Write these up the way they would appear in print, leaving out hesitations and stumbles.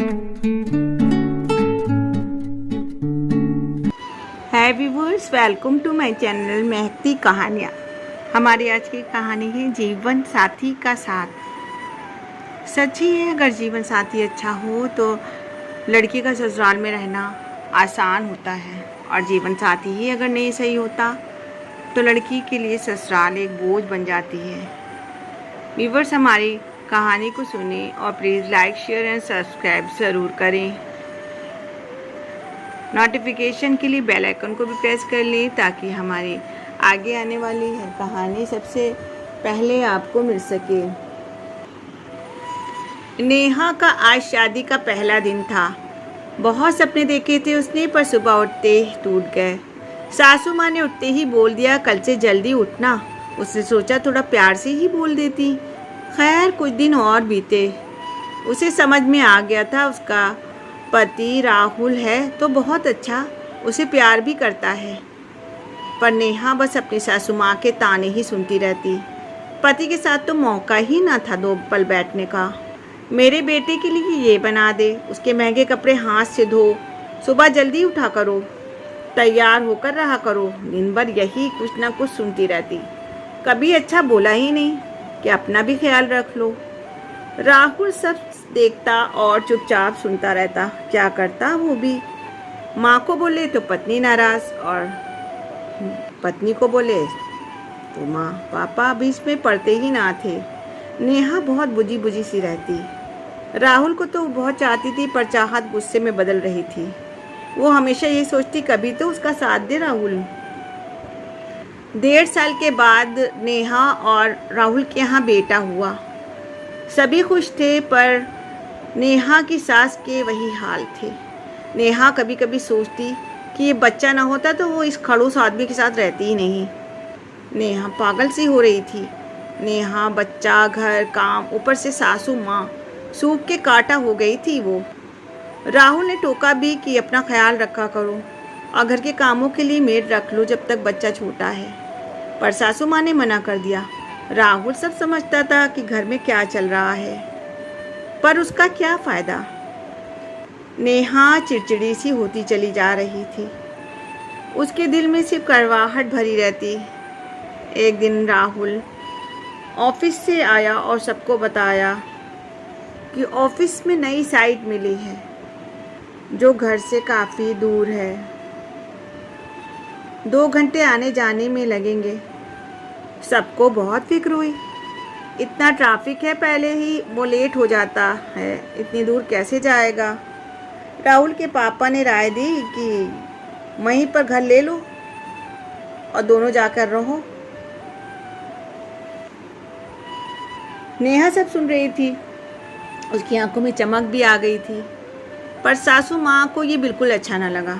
Hi viewers, welcome to my channel Mehakti Kahaniyan. हमारी आज की कहानी है जीवन साथी का साथ। सच ही है, अगर जीवन साथी अच्छा हो तो लड़की का ससुराल में रहना आसान होता है, और जीवन साथी ही अगर नहीं सही होता तो लड़की के लिए ससुराल एक बोझ बन जाती है। व्यूअर्स, हमारी कहानी को सुने और please like, share and subscribe ज़रूर करें। नोटिफिकेशन के लिए बेल आइकन को भी प्रेस कर लें ताकि हमारी आगे आने वाली हर कहानी सबसे पहले आपको मिल सके। नेहा का आज शादी का पहला दिन था। बहुत सपने देखे थे उसने, पर सुबह उठते ही टूट गए। सासू माँ ने उठते ही बोल दिया, कल से जल्दी उठना। उसने सोचा थोड़ा प्यार से ही बोल देती। खैर, कुछ दिन और बीते। उसे समझ में आ गया था उसका पति राहुल है तो बहुत अच्छा, उसे प्यार भी करता है। पर नेहा बस अपनी सासू माँ के ताने ही सुनती रहती। पति के साथ तो मौका ही ना था दो पल बैठने का। मेरे बेटे के लिए ये बना दे, उसके महंगे कपड़े हाथ से धो, सुबह जल्दी उठा करो, तैयार होकर रहा करो। दिन भर यही कुछ ना कुछ सुनती रहती। कभी अच्छा बोला ही नहीं कि अपना भी ख्याल रख लो। राहुल सब देखता और चुपचाप सुनता रहता। क्या करता वो भी? माँ को बोले तो पत्नी नाराज, और पत्नी को बोले तो माँ पापा बीच में पड़ते ही ना थे। नेहा बहुत बुझी बुझी सी रहती। राहुल को तो बहुत चाहती थी, पर चाहत गुस्से में बदल रही थी। वो हमेशा ये सोचती कभी तो उसका साथ दे राहुल। 1.5 साल के बाद नेहा और राहुल के यहाँ बेटा हुआ। सभी खुश थे, पर नेहा की सास के वही हाल थे। नेहा कभी कभी सोचती कि ये बच्चा ना होता तो वो इस खड़ूस आदमी के साथ रहती ही नहीं। नेहा पागल सी हो रही थी। नेहा बच्चा, घर, काम, ऊपर से सासू माँ, सूख के काटा हो गई थी वो। राहुल ने टोका भी कि अपना ख्याल रखा करो और घर के कामों के लिए मेड रख लो जब तक बच्चा छोटा है। पर सासू माँ ने मना कर दिया। राहुल सब समझता था कि घर में क्या चल रहा है, पर उसका क्या फ़ायदा। नेहा चिड़चिड़ी सी होती चली जा रही थी। उसके दिल में सिर्फ कड़वाहट भरी रहती। एक दिन राहुल ऑफिस से आया और सबको बताया कि ऑफिस में नई साइट मिली है जो घर से काफ़ी दूर है। 2 घंटे आने जाने में लगेंगे। सबको बहुत फिक्र हुई। इतना ट्रैफिक है, पहले ही वो लेट हो जाता है, इतनी दूर कैसे जाएगा। राहुल के पापा ने राय दी कि वहीं पर घर ले लो और दोनों जाकर रहो। नेहा सब सुन रही थी। उसकी आंखों में चमक भी आ गई थी, पर सासू माँ को ये बिल्कुल अच्छा ना लगा।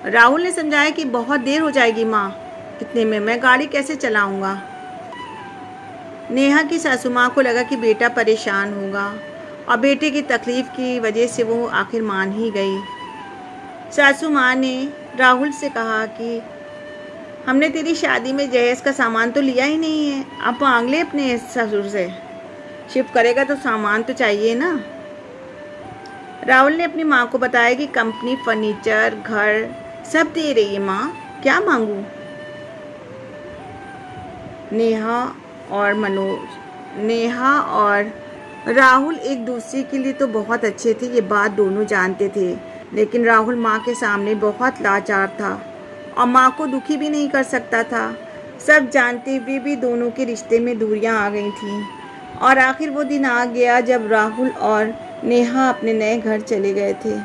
राहुल ने समझाया कि बहुत देर हो जाएगी माँ, इतने में मैं गाड़ी कैसे चलाऊँगा। नेहा की सासू माँ को लगा कि बेटा परेशान होगा, और बेटे की तकलीफ़ की वजह से वो आखिर मान ही गई। सासू माँ ने राहुल से कहा कि हमने तेरी शादी में जहेज का सामान तो लिया ही नहीं है, आप मांग ले अपने ससुर से। शिफ्ट करेगा तो सामान तो चाहिए ना। राहुल ने अपनी माँ को बताया कि कंपनी फर्नीचर, घर सब दे रही है माँ, क्या मांगूँ। नेहा और राहुल एक दूसरे के लिए तो बहुत अच्छे थे, ये बात दोनों जानते थे। लेकिन राहुल माँ के सामने बहुत लाचार था और माँ को दुखी भी नहीं कर सकता था। सब जानते हुए भी दोनों के रिश्ते में दूरियां आ गई थीं, और आखिर वो दिन आ गया जब राहुल और नेहा अपने नए घर चले गए थे।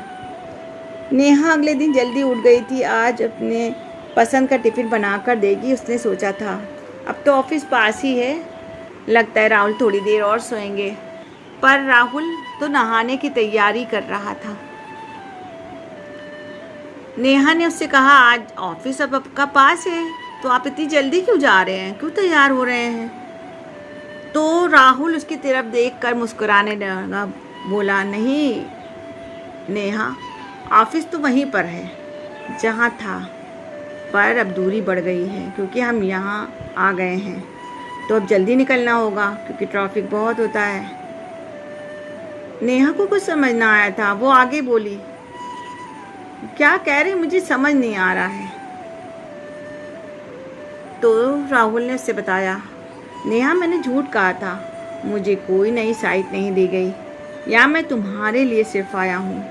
नेहा अगले दिन जल्दी उठ गई थी। आज अपने पसंद का टिफ़िन बनाकर देगी उसने सोचा था। अब तो ऑफिस पास ही है, लगता है राहुल थोड़ी देर और सोएंगे। पर राहुल तो नहाने की तैयारी कर रहा था। नेहा ने उससे कहा, आज ऑफिस अब आपका पास है तो आप इतनी जल्दी क्यों जा रहे हैं, क्यों तैयार हो रहे हैं। तो राहुल उसकी तरफ देखकर मुस्कुराने लगा, बोला, नहीं नेहा, ऑफिस तो वहीं पर है जहाँ था, पर अब दूरी बढ़ गई है क्योंकि हम यहाँ आ गए हैं, तो अब जल्दी निकलना होगा क्योंकि ट्रैफिक बहुत होता है। नेहा को कुछ समझ ना आया था। वो आगे बोली, क्या कह रहे, मुझे समझ नहीं आ रहा है। तो राहुल ने उससे बताया, नेहा मैंने झूठ कहा था, मुझे कोई नई साइट नहीं दी गई, या मैं तुम्हारे लिए सिर्फ आया हूँ।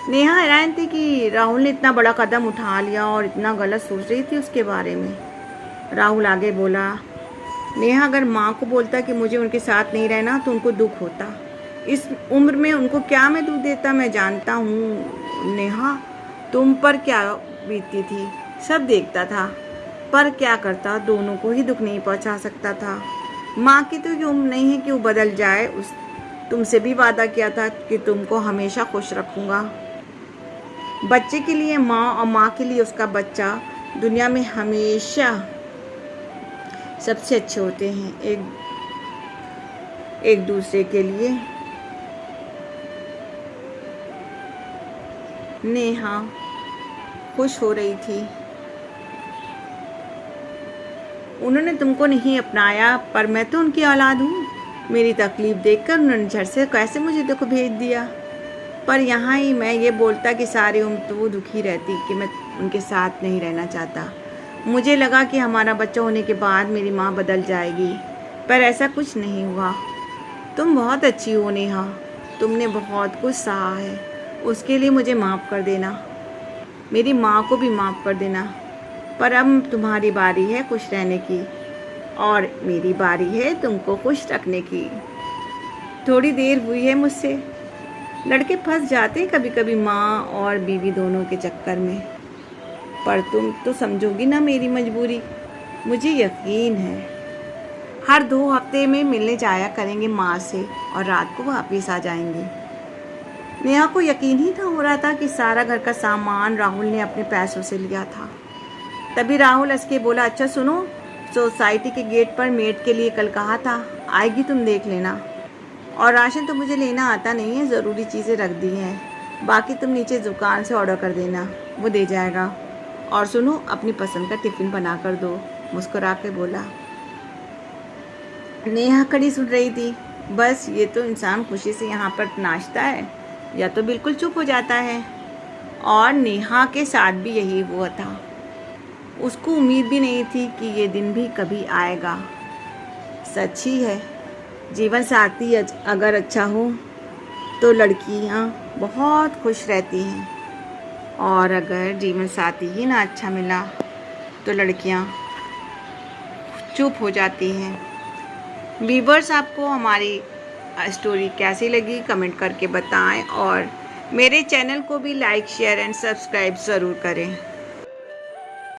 नेहा हैरान थी कि राहुल ने इतना बड़ा कदम उठा लिया और इतना गलत सोच रही थी उसके बारे में। राहुल आगे बोला, नेहा अगर माँ को बोलता कि मुझे उनके साथ नहीं रहना तो उनको दुख होता। इस उम्र में उनको क्या मैं दुख देता, मैं जानता हूँ। नेहा तुम पर क्या बीतती थी सब देखता था, पर क्या करता, दोनों को ही दुख नहीं पहुँचा सकता था। माँ की तो ये उम्र नहीं है कि वो बदल जाए। तुमसे भी वादा किया था कि तुमको हमेशा खुश रखूँगा। बच्चे के लिए माँ और माँ के लिए उसका बच्चा दुनिया में हमेशा सबसे अच्छे होते हैं, एक दूसरे के लिए। नेहा खुश हो रही थी। उन्होंने तुमको नहीं अपनाया, पर मैं तो उनकी औलाद हूँ। मेरी तकलीफ देखकर उन्होंने झट से कैसे मुझे देखो भेज दिया। पर यहाँ ही मैं ये बोलता कि सारी उम्र तो वो दुखी रहती कि मैं उनके साथ नहीं रहना चाहता। मुझे लगा कि हमारा बच्चा होने के बाद मेरी माँ बदल जाएगी, पर ऐसा कुछ नहीं हुआ। तुम बहुत अच्छी हो नेहा, तुमने बहुत कुछ सहा है, उसके लिए मुझे माफ़ कर देना। मेरी माँ को भी माफ़ कर देना। पर अब तुम्हारी बारी है खुश रहने की, और मेरी बारी है तुमको खुश रखने की। थोड़ी देर हुई है मुझसे। लड़के फंस जाते हैं कभी कभी माँ और बीवी दोनों के चक्कर में, पर तुम तो समझोगी ना मेरी मजबूरी। मुझे यकीन है हर 2 हफ्ते में मिलने जाया करेंगे माँ से, और रात को वापस आ जाएंगे। नेहा को यकीन ही था हो रहा था कि सारा घर का सामान राहुल ने अपने पैसों से लिया था। तभी राहुल हंस के बोला, अच्छा सुनो, सोसाइटी के गेट पर मेड के लिए कल कहा था, आएगी तुम देख लेना। और राशन तो मुझे लेना आता नहीं है, ज़रूरी चीज़ें रख दी हैं, बाकी तुम नीचे दुकान से ऑर्डर कर देना, वो दे जाएगा। और सुनो, अपनी पसंद का टिफ़िन बना कर दो, मुस्कुरा के बोला। नेहा खड़ी सुन रही थी। बस ये तो इंसान खुशी से यहाँ पर नाचता है या तो बिल्कुल चुप हो जाता है, और नेहा के साथ भी यही हुआ था। उसको उम्मीद भी नहीं थी कि ये दिन भी कभी आएगा। सच ही है, जीवन साथी अगर अच्छा हो तो लड़कियाँ बहुत खुश रहती हैं, और अगर जीवन साथी ही ना अच्छा मिला तो लड़कियाँ चुप हो जाती हैं। व्यूअर्स, आपको हमारी स्टोरी कैसी लगी कमेंट करके बताएं, और मेरे चैनल को भी लाइक शेयर एंड सब्सक्राइब ज़रूर करें।